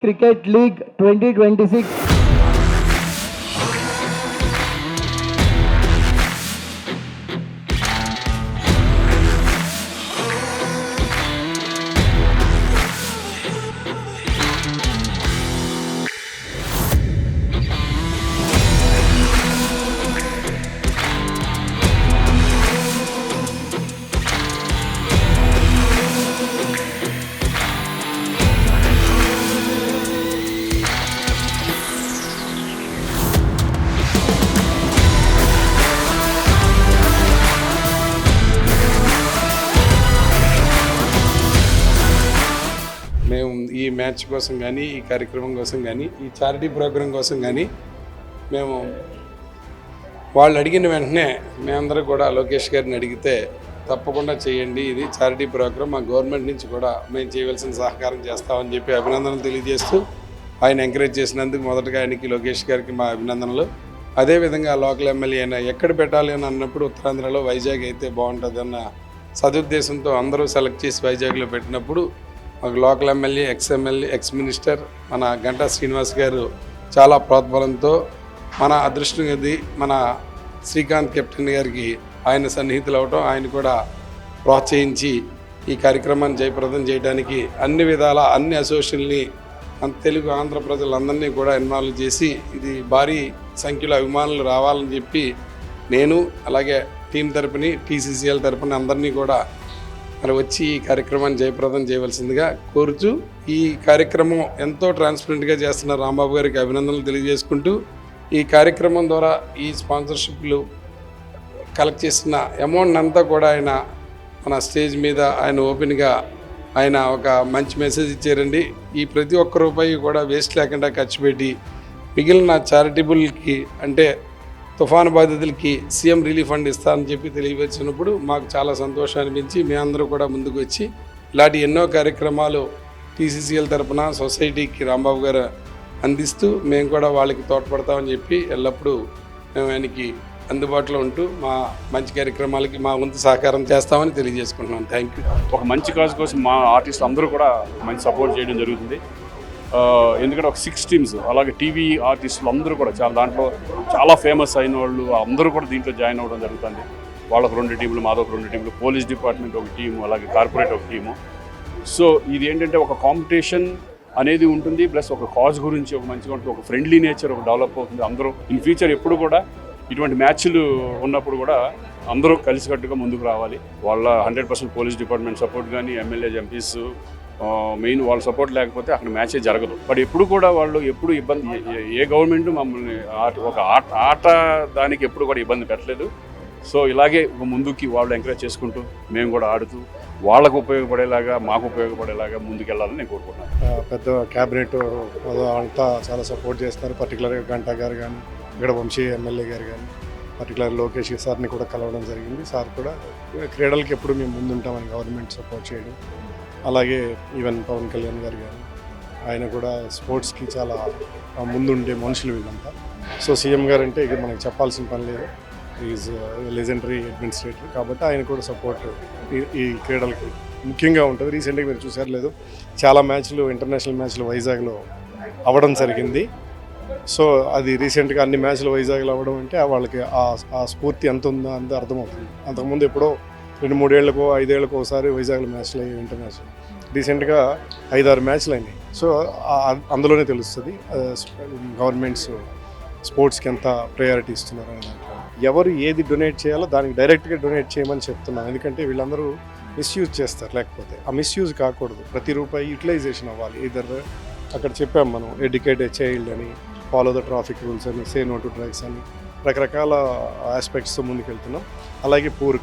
Cricket League 2026. మేము ఈ match కోసం కానీ ఈ కార్యక్రమం కోసం కానీ ఈ చారిటీ ప్రోగ్రాం కోసం కానీ మేము వాళ్ళు అడిగిన వెంటనే మేమందరం కూడా లోకేష్ గారిని అడిగితే తప్పకుండా చేయండి, ఇది చారిటీ ప్రోగ్రాం, మా గవర్నమెంట్ నుంచి కూడా మేము చేయవలసిన సహకారం చేస్తామని చెప్పి అభినందనలు తెలియజేస్తూ ఆయన ఎంకరేజ్ చేసినందుకు మొదటగా ఆయనకి లోకేష్ గారికి మా అభినందనలు. అదేవిధంగా లోకల్ ఎమ్మెల్యే అయినా ఎక్కడ పెట్టాలి అని అన్నప్పుడు ఉత్తరాంధ్రలో వైజాగ్ అయితే బాగుంటుంది అన్న సదుద్దేశంతో అందరూ సెలెక్ట్ చేసి వైజాగ్లో పెట్టినప్పుడు మాకు లోకల్ ఎమ్మెల్యే, ఎక్స్ మినిస్టర్ మన గంటా శ్రీనివాస్ గారు చాలా ప్రోత్బలంతో మన అదృష్టం ఇది మన శ్రీకాంత్ కెప్టెన్ గారికి ఆయన సన్నిహితులు అవటం, ఆయన కూడా ప్రోత్సహించి ఈ కార్యక్రమాన్ని జయప్రదం చేయడానికి అన్ని విధాల అన్ని అసోసియేషన్ని తెలుగు ఆంధ్ర ప్రజలందరినీ కూడా ఇన్వాల్వ్ చేసి ఇది భారీ సంఖ్యలో అభిమానులు రావాలని చెప్పి నేను అలాగే టీం తరపుని టీసీసీఎల్ తరపున అందరినీ కూడా మరి వచ్చి ఈ కార్యక్రమాన్ని జయప్రదం చేయవలసిందిగా కోరుచూ ఈ కార్యక్రమం ఎంతో ట్రాన్స్పరెంట్గా చేస్తున్న రాంబాబు గారికి అభినందనలు తెలియజేసుకుంటూ ఈ కార్యక్రమం ద్వారా ఈ స్పాన్సర్షిప్లు కలెక్ట్ చేసిన అమౌంట్ అంతా కూడా ఆయన మన స్టేజ్ మీద ఆయన ఓపెన్గా ఆయన ఒక మంచి మెసేజ్ ఇచ్చారండి. ఈ ప్రతి ఒక్క రూపాయి కూడా వేస్ట్ లేకుండా ఖర్చు పెట్టి మిగిలిన చారిటబుల్కి అంటే తుఫాను బాధితులకి సీఎం రిలీఫ్ ఫండ్ ఇస్తానని చెప్పి తెలియవచ్చినప్పుడు మాకు చాలా సంతోషం అనిపించి మేమందరూ కూడా ముందుకు వచ్చి ఇలాంటి ఎన్నో కార్యక్రమాలు టీసీసీఎల్ తరపున సొసైటీకి రాంబాబు గారు అందిస్తూ మేము కూడా వాళ్ళకి తోడ్పడతామని చెప్పి ఎల్లప్పుడూ మేము ఆయనకి అందుబాటులో ఉంటూ మా మంచి కార్యక్రమాలకి మా వంతు సహకారం చేస్తామని తెలియజేసుకుంటున్నాం. Thank you. ఒక మంచి కాజ్ కోసం మా ఆర్టిస్టులు అందరూ కూడా మంచి సపోర్ట్ చేయడం జరుగుతుంది. ఎందుకంటే ఒక 6 టీమ్స్ అలాగే టీవీ ఆర్టిస్టులు అందరూ కూడా దాంట్లో చాలా ఫేమస్ అయిన వాళ్ళు అందరూ కూడా దీంట్లో జాయిన్ అవ్వడం జరుగుతుంది. వాళ్ళకు 2 టీంలు, మాదొక 2 టీంలు, పోలీస్ డిపార్ట్మెంట్ ఒక టీము, అలాగే కార్పొరేట్ ఒక టీము. సో ఇది ఏంటంటే ఒక కాంపిటీషన్ అనేది ఉంటుంది, ప్లస్ ఒక కాజ్ గురించి ఒక మంచిగా ఉంటుంది, ఒక ఫ్రెండ్లీ నేచర్ ఒక డెవలప్ అవుతుంది. అందరూ ఇన్ ఫ్యూచర్ ఎప్పుడు కూడా ఇటువంటి మ్యాచ్లు ఉన్నప్పుడు కూడా అందరూ కలిసికట్టుగా ముందుకు రావాలి. వాళ్ళ 100% పోలీస్ డిపార్ట్మెంట్ సపోర్ట్ కానీ, ఎమ్మెల్యే, ఎంపీస్ మెయిన్ వాళ్ళ సపోర్ట్ లేకపోతే అక్కడ మ్యాచే జరగదు. బట్ ఎప్పుడు కూడా వాళ్ళు ఎప్పుడు ఇబ్బంది, ఏ గవర్నమెంట్ మమ్మల్ని ఒక ఆట దానికి ఎప్పుడు కూడా ఇబ్బంది పెట్టలేదు. సో ఇలాగే ముందుకి వాళ్ళు ఎంకరేజ్ చేసుకుంటూ మేము కూడా ఆడుతూ వాళ్ళకు ఉపయోగపడేలాగా మాకు ఉపయోగపడేలాగా ముందుకెళ్ళాలని నేను కోరుకుంటున్నాను. పెద్ద క్యాబినెట్ అంతా చాలా సపోర్ట్ చేస్తారు. పర్టికులర్గా గంటా గారు కానీ, ఇక్కడ వంశీ ఎమ్మెల్యే గారు కానీ, పర్టికులర్ లోకేష్ సార్ని కూడా కలవడం జరిగింది. సార్ కూడా క్రీడలకి ఎప్పుడు మేము ముందుంటామని గవర్నమెంట్ సపోర్ట్ చేయడం, అలాగే ఈవెన్ పవన్ కళ్యాణ్ గారు కానీ ఆయన కూడా స్పోర్ట్స్కి చాలా ముందుండే మనుషులు వీళ్ళంతా. సో సీఎం గారు అంటే ఇక మనకి చెప్పాల్సిన పని లేదు, ఈజ్ లెజెండరీ అడ్మినిస్ట్రేటర్ కాబట్టి ఆయన కూడా సపోర్ట్ ఈ క్రీడలకి ముఖ్యంగా ఉంటుంది. రీసెంట్గా మీరు చూసారు లేదు, చాలా మ్యాచ్లు, ఇంటర్నేషనల్ మ్యాచ్లు వైజాగ్లో అవ్వడం జరిగింది. సో అది రీసెంట్గా అన్ని మ్యాచ్లు వైజాగ్లో అవ్వడం అంటే వాళ్ళకి ఆ స్ఫూర్తి ఎంత ఉందో అంత అర్థమవుతుంది. అంతకుముందు ఎప్పుడో 2-3 ఏళ్ళకో 5 ఏళ్ళకో ఒకసారి వైజాగ్లో మ్యాచ్లు అయ్యాయి ఇంటర్నేషనల్. రీసెంట్గా 5-6 మ్యాచ్లు అయినాయి. సో అందులోనే తెలుస్తుంది గవర్నమెంట్స్ స్పోర్ట్స్కి ఎంత ప్రయారిటీ ఇస్తున్నారు అని. ఎవరు ఏది డొనేట్ చేయాలో దానికి డైరెక్ట్గా డొనేట్ చేయమని చెప్తున్నాను. ఎందుకంటే వీళ్ళందరూ మిస్యూజ్ చేస్తారు, లేకపోతే ఆ మిస్యూజ్ కాకూడదు. ప్రతి రూపాయి యూటిలైజేషన్ అవ్వాలి. ఇద్దరు అక్కడ చెప్పాం మనం, ఎడ్యుకేట్ ఏ చైల్డ్ అని, ఫాలో ద ట్రాఫిక్ రూల్స్ అని, సే నో టు డ్రగ్స్ అని, రకరకాల ఆస్పెక్ట్స్తో ముందుకెళ్తున్నాం. అలాగే పూర్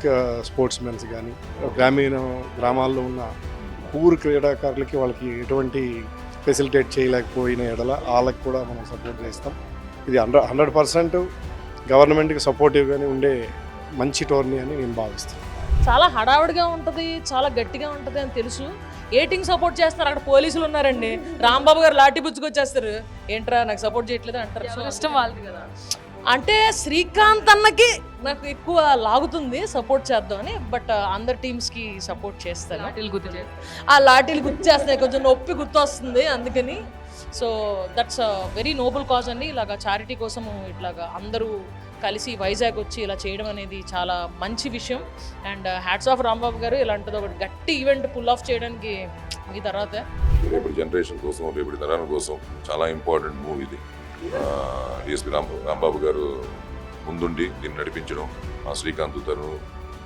స్పోర్ట్స్ మెన్స్ కానీ, గ్రామాల్లో ఉన్న పూర్ క్రీడాకారులకి వాళ్ళకి ఎటువంటి ఫెసిలిటేట్ చేయలేకపోయిన ఎడల వాళ్ళకి కూడా మనం సపోర్ట్ చేస్తాం. ఇది 100% గవర్నమెంట్కి సపోర్టివ్గానే ఉండే మంచి టోర్నీ అని నేను భావిస్తాను. చాలా హడావుడిగా ఉంటుంది, చాలా గట్టిగా ఉంటుంది అని తెలుసు. ఏ టీం సపోర్ట్ చేస్తున్నారు? అక్కడ పోలీసులు ఉన్నారండి, రాంబాబు గారు లాఠీ బుచ్చుకొచ్చేస్తారు, ఏంట్రా నాకు సపోర్ట్ చేయట్లేదు అంటారు. సో ఇష్టం వాళ్ళది కదా. అంటే శ్రీకాంత్ అన్నకి నాకు ఎక్కువ లాగుతుంది సపోర్ట్ చేద్దామని, బట్ అందరు టీమ్స్కి సపోర్ట్ చేస్తాను. ఆ లాఠీలు గుర్తు చేస్తున్నాయి, కొంచెం నొప్పి గుర్తు వస్తుంది, అందుకని so that's very noble cause అండి. ఇలాగా చారిటీ కోసము ఇట్లాగా అందరూ కలిసి వైజాగ్ వచ్చి ఇలా చేయడం అనేది చాలా మంచి విషయం. అండ్ హ్యాట్స్ ఆఫ్ రాంబాబు గారు, ఇలాంటిది ఒకటి గట్టి ఈవెంట్ పుల్ ఆఫ్ చేయడానికి మీ తర్వాత రేపటి జనరేషన్ కోసం, రేపటి తరాల కోసం చాలా ఇంపార్టెంట్ మూవీ ఇది. డిఎస్పి రాంబాబు గారు ముందుండి దీన్ని నడిపించడం, శ్రీకాంత్ తను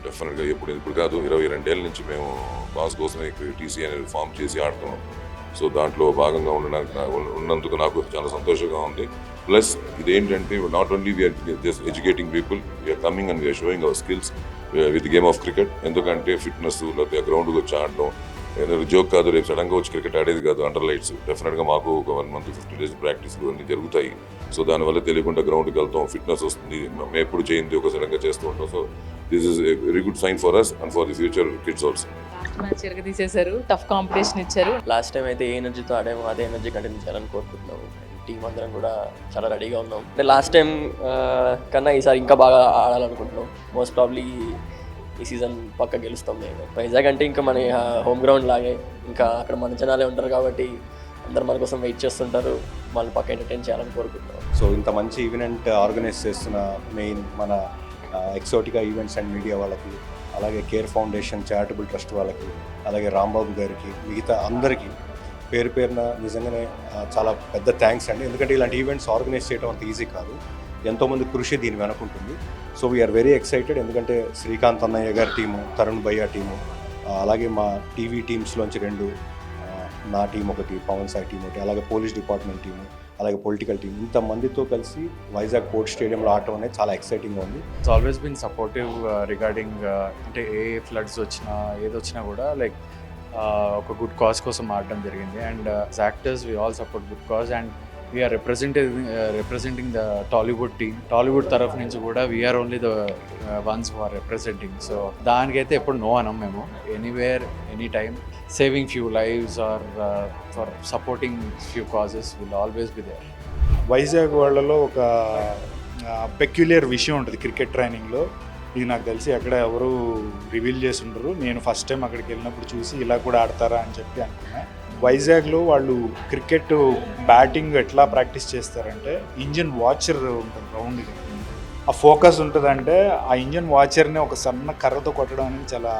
డెఫినెట్గా ఇప్పుడు కాదు 22 ఏళ్ళ నుంచి మేము బాస్ కోసమే టీసీ అనేది ఫామ్ చేసి ఆడుతున్నాం. సో దాంట్లో భాగంగా ఉన్నందుకు నాకు చాలా సంతోషంగా ఉంది. ప్లస్ ఇదేంటంటే not only we're just educating people, we're coming and we're showing our skills with game of cricket. ఎందుకంటే ఫిట్నెస్ లేకపోతే గ్రౌండ్కి వచ్చి ఆడడం ఏదైనా జోక్ కాదు, రేపు సడన్గా వచ్చి క్రికెట్ ఆడేది కాదు. అండర్ లైట్స్ డెఫినెట్గా మాకు ఒక 1 month 50 days ప్రాక్టీస్లు అన్నీ జరుగుతాయి. సో దానివల్ల తెలియకుండా గ్రౌండ్కి వెళ్తాం, ఫిట్నెస్ వస్తుంది. మేము ఎప్పుడు చేయింది ఒక సడన్గా చేస్తూ ఉంటాం. So this is a very good sign for us and for the future kids also. Match తీసేశారు, టఫ్ కాంపిటీషన్ ఇచ్చారు. లాస్ట్ టైం అయితే ఏ ఎనర్జీతో ఆడామో అదే ఎనర్జీ కంటిన్యూ చేయాలని కోరుకుంటున్నాము. టీం అందరం కూడా చాలా రెడీగా ఉన్నాం. అంటే లాస్ట్ టైం కన్నా ఈసారి ఇంకా బాగా ఆడాలనుకుంటున్నాం. మోస్ట్ ప్రాబ్లీ ఈ సీజన్ పక్క గెలుస్తాం మేము. వైజాగ్ అంటే ఇంకా మన హోమ్ గ్రౌండ్ లాగే, ఇంకా అక్కడ మన జనాలే ఉంటారు కాబట్టి అందరు మన కోసం వెయిట్ చేస్తుంటారు. వాళ్ళు పక్క ఎంటర్టైన్ చేయాలని కోరుకుంటున్నాం. సో ఇంత మంచి ఈవెంట్ ఆర్గనైజ్ చేస్తున్న మెయిన్ మన ఎక్సోటికా ఈవెంట్స్ అండ్ మీడియా వాళ్ళకి, అలాగే కేర్ ఫౌండేషన్ చారిటబుల్ ట్రస్ట్ వాళ్ళకి, అలాగే రాంబాబు గారికి, మిగతా అందరికీ పేరు పేరున నిజంగానే చాలా పెద్ద థ్యాంక్స్ అండి. ఎందుకంటే ఇలాంటి ఈవెంట్స్ ఆర్గనైజ్ చేయడం అంత ఈజీ కాదు, ఎంతోమంది కృషి దీని వెనుకుంటుంది. So we are very excited. ఎందుకంటే శ్రీకాంత్ అన్నయ్య గారి టీము, తరుణ్ భయ్య టీము, అలాగే మా టీవీ టీమ్స్లోంచి 2, నా టీం ఒకటి, పవన్ సాయి టీం ఒకటి, అలాగే పోలీస్ డిపార్ట్మెంట్ టీము, అలాగే పొలిటికల్ టీం, ఇంతమందితో కలిసి వైజాగ్ పోర్ట్ స్టేడియంలో ఆడటం అనేది చాలా ఎక్సైటింగ్గా ఉంది. It's always been supportive regarding అంటే ఏ ఫ్లడ్స్ వచ్చినా ఏదొచ్చినా కూడా లైక్ ఒక గుడ్ కాజ్ కోసం ఆడడం జరిగింది. And actors we all support good cause and we're representing the Tollywood team. Tollywood తరఫు నుంచి కూడా we're only the ones who are representing. So దానికైతే ఎప్పుడు నో అనం మేము. Anywhere any time saving few lives or for supporting few causes will always be there. Vizag వాళ్ళలో ఒక peculiar విషయం ఉంటుంది క్రికెట్ ట్రైనింగ్లో. ఇది నాకు తెలిసి ఎక్కడ ఎవరు రివీల్ చేసి ఉండరు. నేను ఫస్ట్ టైం అక్కడికి వెళ్ళినప్పుడు చూసి ఇలా కూడా ఆడతారా అని చెప్పి అనుకున్నా. వైజాగ్లో వాళ్ళు క్రికెట్ బ్యాటింగ్ ఎట్లా ప్రాక్టీస్ చేస్తారంటే ఇంజన్ వాచర్ ఉంటుంది రౌండ్గా, ఆ ఫోకస్ ఉంటుందంటే ఆ ఇంజన్ వాచర్ని ఒక సన్న కర్రతో కొట్టడం అనేది చాలా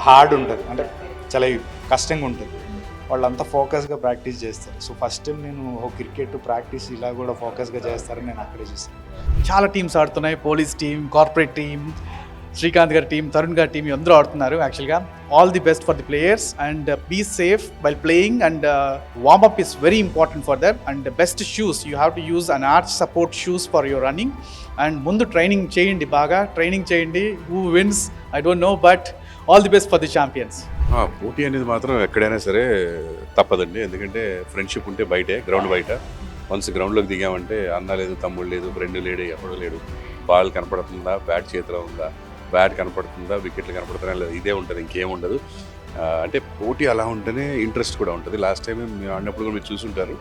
హార్డ్ ఉంటుంది, అంటే చాలా కష్టంగా ఉంటుంది. వాళ్ళంతా ఫోకస్గా ప్రాక్టీస్ చేస్తారు. సో ఫస్ట్ టైం నేను క్రికెట్ ప్రాక్టీస్ ఇలా కూడా ఫోకస్గా చేస్తారని నేను అక్కడే చూస్తాను. చాలా టీమ్స్ ఆడుతున్నాయి, police team, corporate team, Srikanth గారి టీం, తరుణ్ గారి టీం అందరూ ఆడుతున్నారు. యాక్చువల్గా all the best for the players and be safe while playing and warm up is very important for that. And best shoes you have to use an arch support shoes for your running. And ముందు training చేయండి, బాగా training చేయండి. Who wins I don't know, but all the best for the champions. పోటీ అనేది మాత్రం ఎక్కడైనా సరే తప్పదండి. ఎందుకంటే ఫ్రెండ్షిప్ ఉంటే బయటే, గ్రౌండ్ బయట. వన్స్ గ్రౌండ్లోకి దిగామంటే అన్న లేదు, తమ్ముడు లేదు, ఫ్రెండ్ లేడు, ఎవడు లేడు. బాల్ కనపడుతుందా, బ్యాట్ చేతిలో ఉందా, బ్యాట్ కనపడుతుందా, వికెట్లు కనపడుతున్నా లేదు, ఇదే ఉంటుంది, ఇంకేం ఉండదు. అంటే పోటీ అలా ఉంటేనే ఇంట్రెస్ట్ కూడా ఉంటుంది. లాస్ట్ టైం మేము ఆడినప్పుడు కూడా మీరు చూసుంటారు,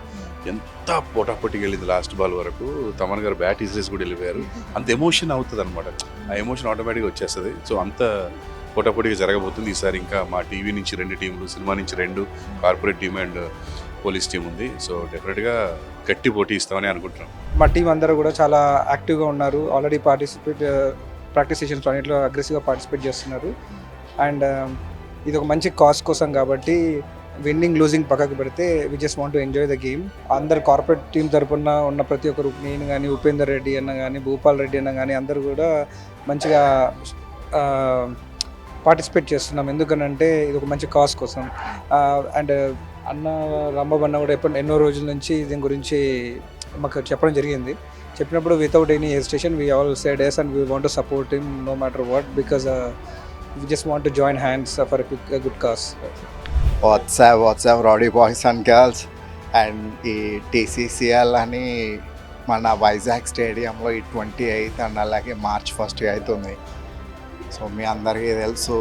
ఎంత పోటాపోటీకి వెళ్ళింది లాస్ట్ బాల్ వరకు. తమన్ గారు బ్యాట్ ఈజీస్ కూడా వెళ్ళిపోయారు. అంత ఎమోషన్ అవుతుంది అనమాట, ఆ ఎమోషన్ ఆటోమేటిక్గా వచ్చేస్తుంది. సో అంత పోటాపోటీగా జరగబోతుంది ఈసారి. ఇంకా మా టీవీ నుంచి 2 టీంలు, సినిమా నుంచి 2, corporate team and police team ఉంది. సో డెఫినెట్గా గట్టి పోటీ ఇస్తామని అనుకుంటున్నాం. మా టీం అందరూ కూడా చాలా యాక్టివ్గా ఉన్నారు. ఆల్రెడీ ప్రాక్టీస్ సెషన్స్ అన్నింటిలో అగ్రెసివ్గా పార్టిసిపేట్ చేస్తున్నారు. అండ్ ఇది ఒక మంచి కాజ్ కోసం కాబట్టి విన్నింగ్ లూజింగ్ పక్కకు పెడితే we just want to enjoy the game. అందరు కార్పొరేట్ టీం తరపున ఉన్న ప్రతి ఒక్కరు, నేను కానీ, ఉపేందర్ రెడ్డి అన్న కానీ, భూపాల్ రెడ్డి అన్న కానీ, అందరూ కూడా మంచిగా పార్టిసిపేట్ చేస్తున్నాం. ఎందుకనంటే ఇది ఒక మంచి కాజ్ కోసం. అండ్ అన్న రాంబాబు అన్న కూడా ఎన్నో రోజుల నుంచి దీని గురించి మాకు చెప్పడం జరిగింది. చెప్పినప్పుడు without any hesitation we all said yes and we want to support him no matter what because we just want to join hands for a good cause. What's up rowdy boys and girls, and ఈ TCCL అని మన వైజాగ్ స్టేడియంలో ఈ 28th and అలాగే March 1st అవుతుంది. So మీ అందరికీ తెలుసు,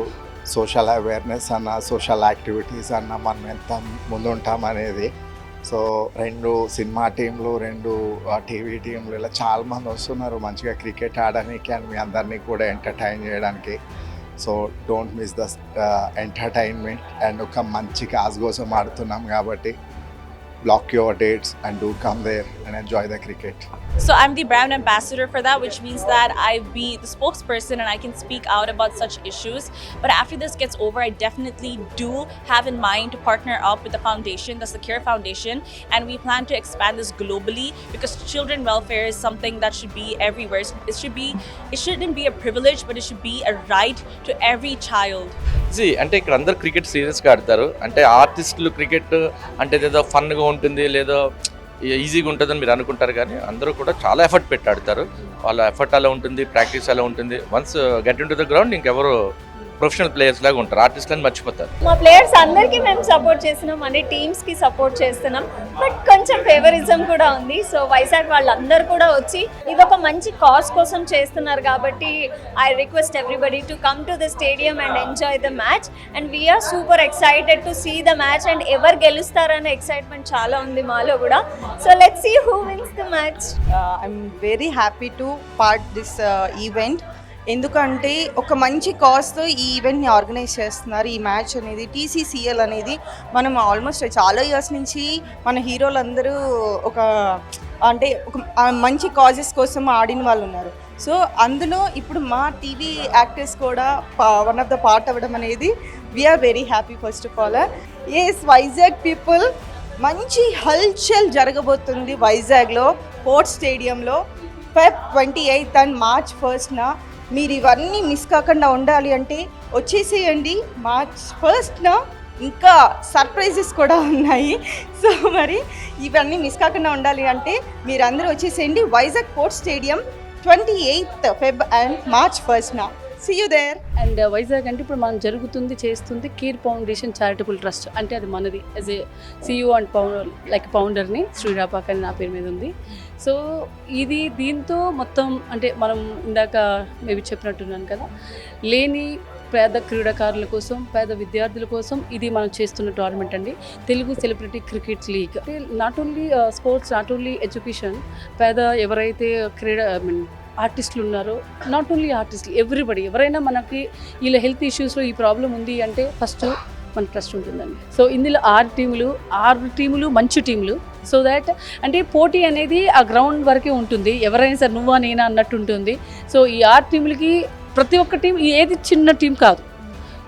social awareness అన్న, సోషల్ యాక్టివిటీస్ అన్న మనం ఎంత ముందుంటామనేది. సో 2 సినిమా టీంలు, 2 టీవీ టీంలు, ఇలా చాలామంది వస్తున్నారు మంచిగా క్రికెట్ ఆడడానికి అండ్ మీ అందరినీ కూడా ఎంటర్టైన్ చేయడానికి. So don't miss the entertainment. And ఒక మంచి కాజ్ కోసం ఆడుతున్నాం కాబట్టి block your dates and do come there and enjoy the cricket. So I'm the brand ambassador for that, which means that I be the spokesperson and I can speak out about such issues. But after this gets over, I definitely do have in mind to partner up with the foundation, the Secure Foundation, and we plan to expand this globally because children welfare is something that should be everywhere. It shouldn't be a privilege, but it should be a right to every child. అంటే ఇక్కడ అందరు cricket సీరియస్గా ఆడతారు. అంటే ఆర్టిస్టులు cricket అంటే ఏదో ఫన్గా ఉంటుంది లేదా ఈజీగా ఉంటుందని మీరు అనుకుంటారు, కానీ అందరూ కూడా చాలా ఎఫర్ట్ పెట్టి ఆడతారు. వాళ్ళ ఎఫర్ట్ అలా ఉంటుంది, ప్రాక్టీస్ అలా ఉంటుంది. Once get in to the ground ఇంకెవరు ప్రొఫెషనల్ ప్లేయర్స్ లాగా ఉంటారు, ఆర్టిస్ట్లని మర్చిపోతారు. మా ప్లేయర్స్ అందరికీ మేము సపోర్ట్ చేస్తున్నాం, అన్ని టీమ్స్కి సపోర్ట్ చేస్తున్నాం, బట్ కొంచెం ఫేవరిజం కూడా ఉంది. సో వైజాగ్ వాళ్ళందరూ కూడా వచ్చి ఇది ఒక మంచి కాజ్ కోసం చేస్తున్నారు కాబట్టి I request everybody to come to the stadium and enjoy the match. And we're super excited to see the match and ఎవరు గెలుస్తారనే ఎక్సైట్మెంట్ చాలా ఉంది మాలో కూడా. So let's see who wins the match. I'm very happy to part this event. ఎందుకంటే ఒక మంచి కాజ్తో ఈ ఈవెంట్ని ఆర్గనైజ్ చేస్తున్నారు. ఈ మ్యాచ్ అనేది TCCL అనేది మనం ఆల్మోస్ట్ చాలా ఇయర్స్ నుంచి మన హీరోలందరూ ఒక మంచి కాజెస్ కోసం ఆడిన వాళ్ళు ఉన్నారు. సో అందులో ఇప్పుడు మా టీవీ యాక్టర్స్ కూడా వన్ ఆఫ్ ద పార్ట్ అవ్వడం అనేది we're very happy. First of all Vizag people, మంచి హల్చల్ జరగబోతుంది వైజాగ్లో పోర్ట్ స్టేడియంలో Feb 28th and March 1st. మీరు ఇవన్నీ మిస్ కాకుండా ఉండాలి అంటే వచ్చేసేయండి. March 1st ఇంకా సర్ప్రైజెస్ కూడా ఉన్నాయి. సో మరి ఇవన్నీ మిస్ కాకుండా ఉండాలి అంటే మీరందరూ వచ్చేసేయండి Vizag port stadium 28th Feb and March 1st. See you there. And Vizag అంటే ఇప్పుడు మనం చేస్తుంది కేర్ ఫౌండేషన్ చారిటబుల్ ట్రస్ట్. అంటే అది మనది యాజ్ ఏ CEO అండ్ ఫౌండర్ని శ్రీరాపాక్ అని నా పేరు మీద ఉంది. సో దీంతో మొత్తం అంటే మనం ఇందాక మేబీ చెప్పినట్టున్నాను కదా, లేని పేద క్రీడాకారుల కోసం, పేద విద్యార్థుల కోసం ఇది మనం చేస్తున్న టోర్నమెంట్ అండి, Telugu celebrity cricket league. Not only sports, not only education, పేద ఎవరైతే ఆర్టిస్టులు ఉన్నారో, నాట్ ఓన్లీ ఆర్టిస్టులు, ఎవ్రీబడి, ఎవరైనా మనకి వీళ్ళ హెల్త్ ఇష్యూస్లో ఈ ప్రాబ్లం ఉంది అంటే ఫస్ట్ మన ట్రస్ట్ ఉంటుందండి. సో ఇందులో 6 టీములు మంచి టీములు. సో దాట్ అంటే పోటీ అనేది ఆ గ్రౌండ్ వరకే ఉంటుంది, ఎవరైనా సరే నువ్వా నేనా అన్నట్టు ఉంటుంది. సో ఈ 6 టీములకి ప్రతి ఒక్క టీం ఏది చిన్న టీం కాదు.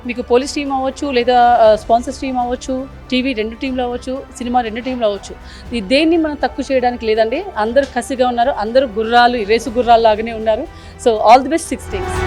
మీకు పోలీస్ టీం అవ్వచ్చు, లేదా స్పాన్సర్స్ టీం అవ్వచ్చు, టీవీ 2 టీంలు అవ్వచ్చు, సినిమా 2 టీంలు అవ్వచ్చు. దేన్ని మనం తక్కువ చేయడానికి లేదండి. అందరూ కసిగా ఉన్నారు, అందరూ రేసు గుర్రాలు లాగానే ఉన్నారు. So all the best 6 teams.